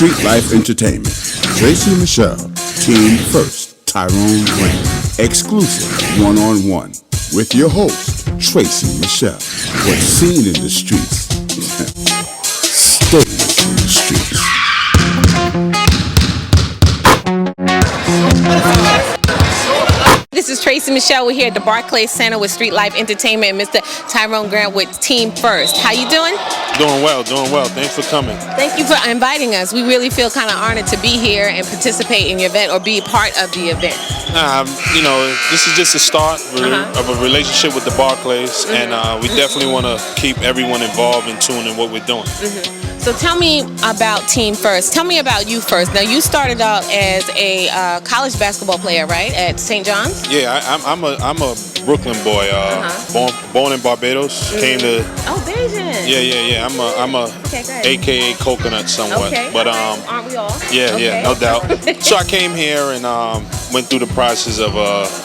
Street Life Entertainment. Tracey Michelle, Team First, Tyrone Grant. Exclusive one-on-one with your host, Tracey Michelle. What's seen in the streets stays in the streets. This is Tracey Michelle. We're here at the Barclay Center with Street Life Entertainment and Mr. Tyrone Grant with Team First. How you doing? Doing well, doing well. Thanks for coming. Thank you for inviting us. We really feel kind of honored to be here and participate in your event or be part of the event. This is just the start of a relationship with the Barclays, and we definitely want to keep everyone involved and tuned in what we're doing. So tell me about Team First. Tell me about you first. Now, you started out as a college basketball player, right, at St. John's? Yeah, I'm a Brooklyn boy. Born in Barbados. Came to. Oh, Bajan. Yeah. I'm a AKA coconut somewhat. Okay. But aren't we all? Yeah, no doubt. So I came here and went through the process of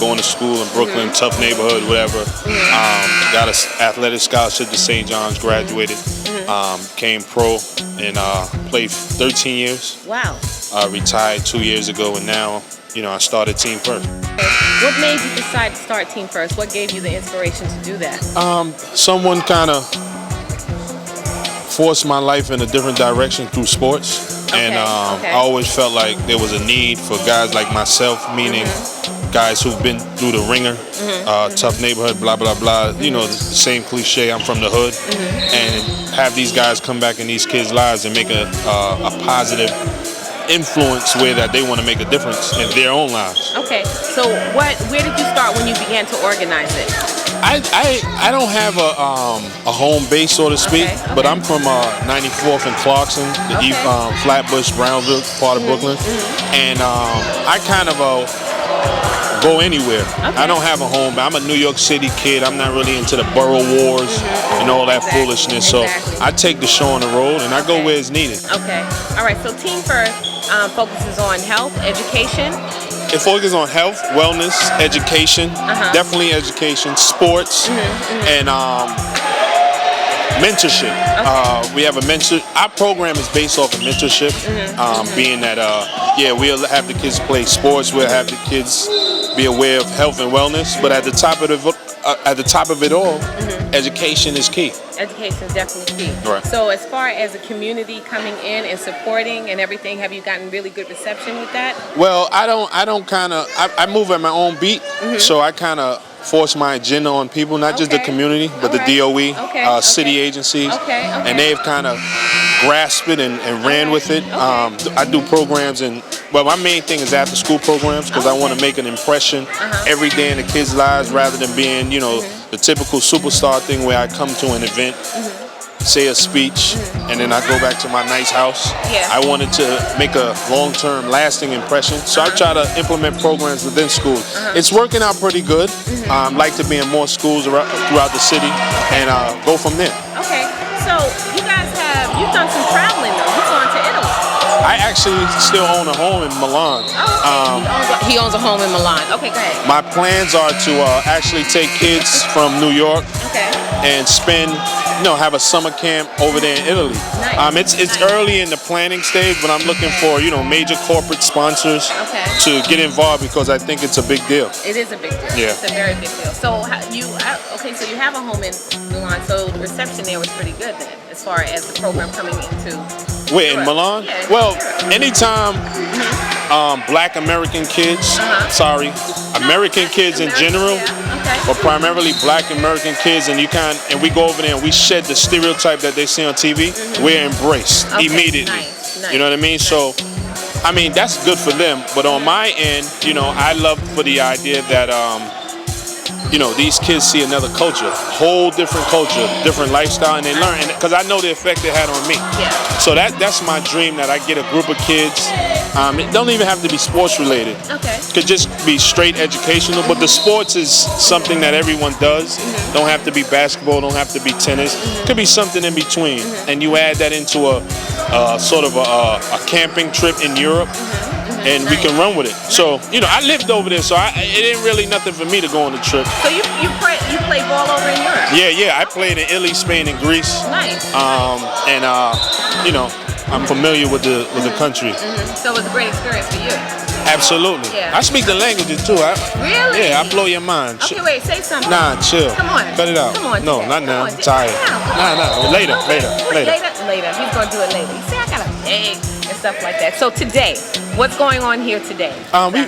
going to school in Brooklyn, tough neighborhood, whatever. Got an athletic scholarship to St. John's. Graduated. Came pro and played 13 years. Wow. Retired 2 years ago, and now, I started Team First. What made you decide to start Team First? What gave you the inspiration to do that? Someone kind of forced my life in a different direction through sports. And I always felt like there was a need for guys like myself, meaning guys who've been through the ringer, tough neighborhood, blah, blah, blah. The same cliche, I'm from the hood. And have these guys come back in these kids' lives and make a positive influence where that they want to make a difference in their own lives. Okay, so where did you start when you began to organize it? I don't have a home base, so to speak, but I'm from 94th and Clarkson, the Flatbush, Brownville part of Brooklyn, and I kind of go anywhere. I don't have a home. I'm a New York City kid. I'm not really into the borough wars and all that foolishness. So I take the show on the road and I go where it's needed. Okay. All right. So Team First focuses on health, education. It focuses on health, wellness, education, definitely education, sports, and mentorship. We have a mentor. Our program is based off of mentorship, being that we'll have the kids play sports, we'll have the kids be aware of health and wellness, but at the top of it all, education is key. Education is definitely key. Right. So as far as the community coming in and supporting and everything, have you gotten really good reception with that? Well, I move at my own beat, so I kind of force my agenda on people, not just the community, but the DOE, city agencies, and they've kind of grasped it and ran with it. I do programs, and my main thing is after school programs, because I want to make an impression every day in the kids' lives rather than being, the typical superstar thing where I come to an event, say a speech, and then I go back to my nice house. I wanted to make a long-term lasting impression, so I try to implement programs within schools. It's working out pretty good. I'd like to be in more schools throughout the city and go from there. Okay, so you've done some traveling though. You've gone to Italy. I actually still own a home in Milan. He owns a home in Milan. Okay, go ahead. My plans are to actually take kids from New York and have a summer camp over there in Italy. Nice. It's early in the planning stage, but I'm looking for major corporate sponsors to get involved because I think it's a big deal. It is a big deal. Yeah. It's a very big deal. So so you have a home in Milan. So the reception there was pretty good then, as far as the program coming into. Where, in Milan? Yeah, well, anytime Black American kids, American kids in general, but primarily Black American kids, and we go over there and we shed the stereotype that they see on TV, we're embraced immediately. Nice. You know what I mean? So, that's good for them. But on my end, I love for the idea that, these kids see another culture, whole different culture, different lifestyle, and they learn. Because I know the effect it had on me. Yeah. So that's my dream, that I get a group of kids. It don't even have to be sports related. Okay. It could just be straight educational, but the sports is something that everyone does. Don't have to be basketball, don't have to be tennis. Could be something in between. And you add that into a sort of a camping trip in Europe. And we can run with it. So, I lived over there, so it ain't really nothing for me to go on the trip. So you play ball over in Europe? Yeah. I played in Italy, Spain, and Greece. Nice. I'm familiar with the country. So it was a great experience for you. Absolutely. Yeah. I speak the languages too. Really? Yeah, I blow your mind. Okay, wait, say something. Nah, chill. Come on. Cut it out. Come on. No, not now. I'm tired. Nah. Later. Later. He's going to do it later. You see, I got a bag and stuff like that. So today, what's going on here today?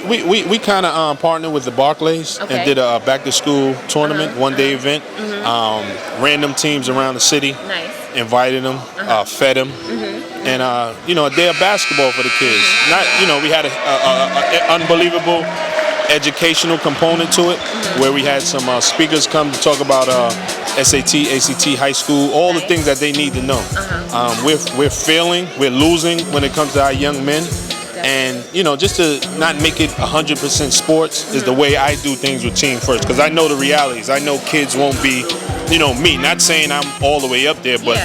We kind of partnered with the Barclays and did a back to school tournament, one-day event. Random teams around the city. Nice. Invited them, fed them, and a day of basketball for the kids. Not, we had an unbelievable educational component to it, where we had some speakers come to talk about SAT, ACT, high school, all the things that they need to know. We're failing, we're losing when it comes to our young men. And, just to not make it 100% sports is the way I do things with Team First. Because I know the realities. I know kids won't be, me. Not saying I'm all the way up there, but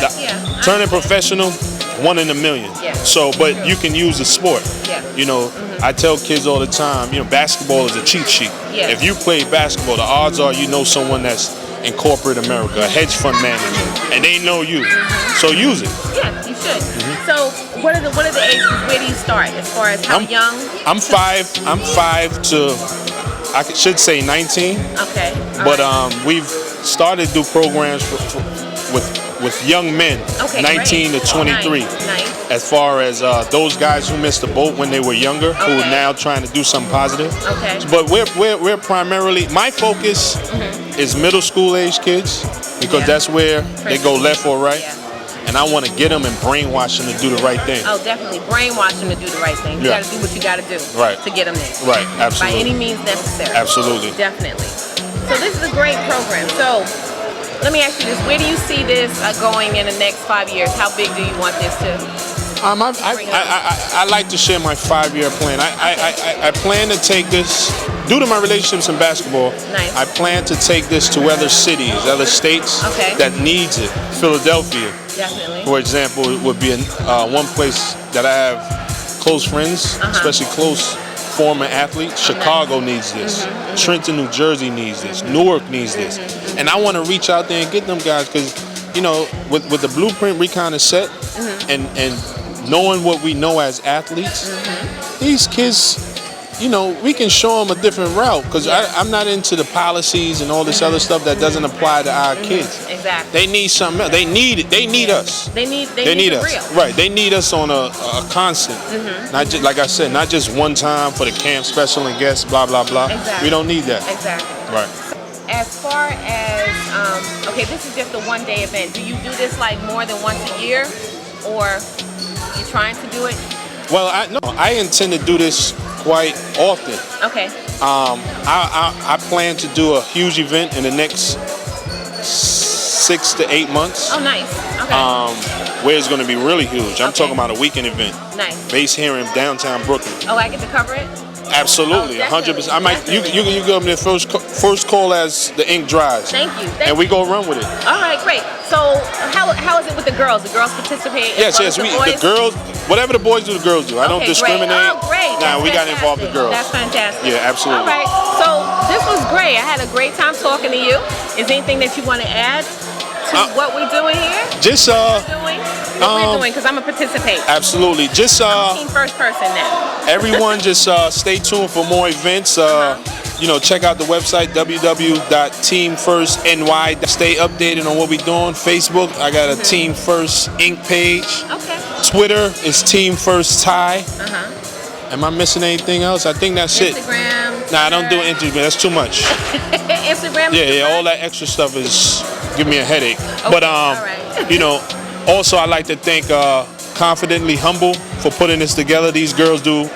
turning professional, 1 in a million. Yeah. So, but you can use the sport. Yeah. I tell kids all the time, basketball is a cheat sheet. Yeah. If you play basketball, the odds are you know someone that's in corporate America, a hedge fund manager, and they know you. So use it. Yeah, you should. So what are the ages? Where do you start as far as how young? I'm 5 to I should say 19. Okay. But we've started to do programs with young men, 19 to 23. Nice. As far as those guys who missed the boat when they were younger, who are now trying to do something positive. Okay. But we're primarily, my focus is middle school age kids, because that's where they go left or right. Yeah. And I want to get them and brainwash them to do the right thing. Oh, definitely. Brainwash them to do the right thing. You got to do what you got to do to get them there. Right, absolutely. By any means necessary. Absolutely. Definitely. So this is a great program. So let me ask you this. Where do you see this going in the next 5 years? How big do you want this to? I like to share my 5-year plan. I plan to take this, due to my relationships in basketball, I plan to take this to other cities, other states that needs it. Philadelphia, definitely. For example, would be one place that I have close friends, especially close former athletes. Chicago needs this. Trenton, New Jersey needs this. Newark needs this. And I want to reach out there and get them guys, because, with the blueprint we kind of set, and knowing what we know as athletes, these kids, we can show them a different route, because I'm not into the policies and all this other stuff that doesn't apply to our kids. Exactly. They need something else. They need it. They need us. They need us. Real. Right. They need us on a constant. Not just, like I said, not just one time for the camp, special and guests, blah, blah, blah. Exactly. We don't need that. Exactly. Right. As far as, okay, this is just a one-day event. Do you do this like more than once a year, or you trying to do it? Well, I intend to do this quite often. Okay. I plan to do a huge event in the next 6 to 8 months. Oh, nice. Okay. Where it's going to be really huge. I'm talking about a weekend event. Nice. Based here in downtown Brooklyn. Oh, I get to cover it? Absolutely, 100%. I might. You go up there first call as the ink dries. Thank you. And we go run with it. All right, great. So how is it with the girls? The girls participate? Yes. The girls, whatever the boys do, the girls do. I don't discriminate. Great. Oh, great. Nah, we got to involve the girls. That's fantastic. Yeah, absolutely. All right. So this was great. I had a great time talking to you. Is there anything that you want to add to what we're doing here? Just what we're doing, because I'm gonna participate. Absolutely. Just I'm a Team First person now. Everyone, just stay tuned for more events. Check out the website www.teamfirstny. Stay updated on what we're doing. Facebook, I got a Team First Inc. page. Okay. Twitter is Team First Ty. Am I missing anything else? I think that's Instagram. Nah, I don't do Instagram. That's too much. Instagram. Yeah. All that extra stuff is give me a headache. Okay, But all right. Also I like to thank Confidently Humble for putting this together. These girls do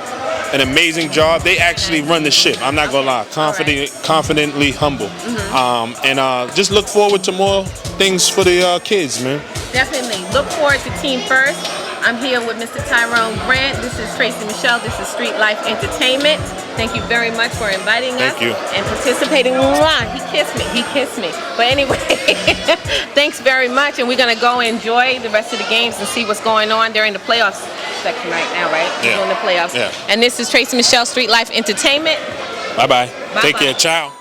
an amazing job. They actually run the ship. I'm not gonna lie. Confidently Humble. And just look forward to more things for the kids, man. Definitely. Look forward to Team First. I'm here with Mr. Tyrone Grant. This is Tracey Michelle. This is Street Life Entertainment. Thank you very much for inviting us and participating. He kissed me. But anyway, thanks very much. And we're going to go enjoy the rest of the games and see what's going on during the playoffs section right now, right? Yeah. We're doing the playoffs. Yeah. And this is Tracey Michelle, Street Life Entertainment. Bye-bye. Bye-bye. Take care. Ciao.